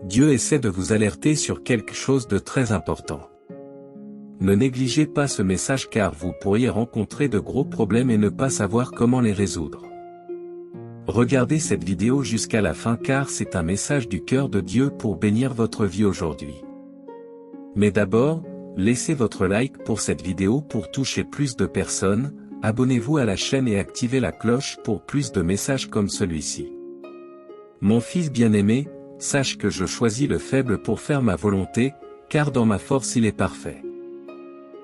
Dieu essaie de vous alerter sur quelque chose de très important. Ne négligez pas ce message car vous pourriez rencontrer de gros problèmes et ne pas savoir comment les résoudre. Regardez cette vidéo jusqu'à la fin car c'est un message du cœur de Dieu pour bénir votre vie aujourd'hui. Mais d'abord, laissez votre like pour cette vidéo pour toucher plus de personnes, abonnez-vous à la chaîne et activez la cloche pour plus de messages comme celui-ci. Mon fils bien-aimé, sache que je choisis le faible pour faire ma volonté, car dans ma force il est parfait.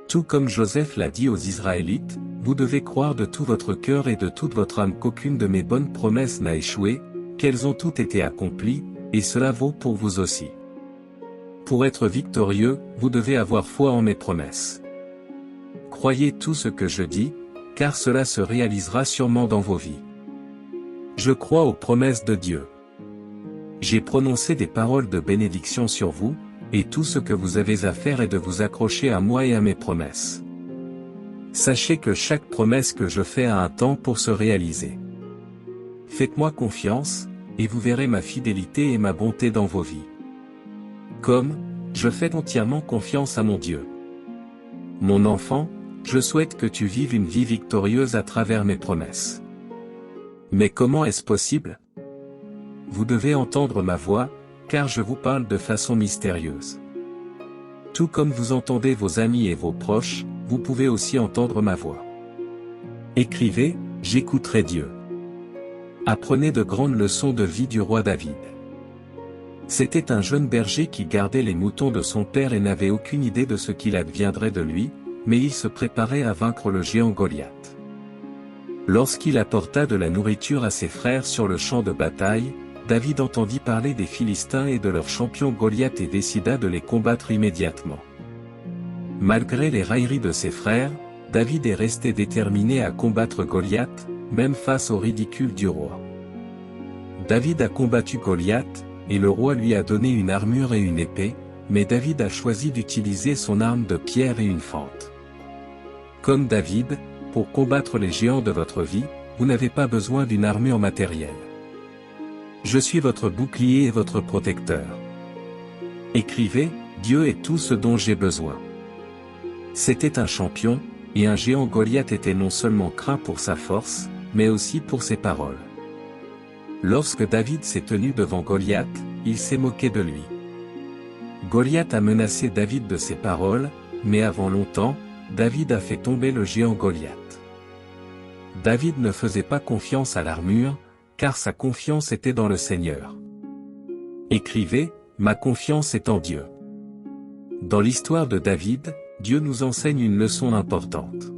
Tout comme Joseph l'a dit aux Israélites, vous devez croire de tout votre cœur et de toute votre âme qu'aucune de mes bonnes promesses n'a échoué, qu'elles ont toutes été accomplies, et cela vaut pour vous aussi. Pour être victorieux, vous devez avoir foi en mes promesses. Croyez tout ce que je dis, car cela se réalisera sûrement dans vos vies. Je crois aux promesses de Dieu. J'ai prononcé des paroles de bénédiction sur vous, et tout ce que vous avez à faire est de vous accrocher à moi et à mes promesses. Sachez que chaque promesse que je fais a un temps pour se réaliser. Faites-moi confiance, et vous verrez ma fidélité et ma bonté dans vos vies. Comme, je fais entièrement confiance à mon Dieu. Mon enfant, je souhaite que tu vives une vie victorieuse à travers mes promesses. Mais comment est-ce possible? Vous devez entendre ma voix, car je vous parle de façon mystérieuse. Tout comme vous entendez vos amis et vos proches, vous pouvez aussi entendre ma voix. Écrivez, j'écouterai Dieu. Apprenez de grandes leçons de vie du roi David. C'était un jeune berger qui gardait les moutons de son père et n'avait aucune idée de ce qu'il adviendrait de lui, mais il se préparait à vaincre le géant Goliath. Lorsqu'il apporta de la nourriture à ses frères sur le champ de bataille, David entendit parler des Philistins et de leur champion Goliath et décida de les combattre immédiatement. Malgré les railleries de ses frères, David est resté déterminé à combattre Goliath, même face au ridicule du roi. David a combattu Goliath, et le roi lui a donné une armure et une épée, mais David a choisi d'utiliser son arme de pierre et une fente. Comme David, pour combattre les géants de votre vie, vous n'avez pas besoin d'une armure matérielle. Je suis votre bouclier et votre protecteur. Écrivez, Dieu est tout ce dont j'ai besoin. C'était un champion, et un géant Goliath était non seulement craint pour sa force, mais aussi pour ses paroles. Lorsque David s'est tenu devant Goliath, il s'est moqué de lui. Goliath a menacé David de ses paroles, mais avant longtemps, David a fait tomber le géant Goliath. David ne faisait pas confiance à l'armure, car sa confiance était dans le Seigneur. Écrivez, ma confiance est en Dieu. Dans l'histoire de David, Dieu nous enseigne une leçon importante.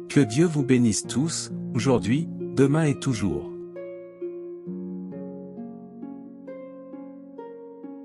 Que Dieu vous bénisse tous, aujourd'hui, demain et toujours.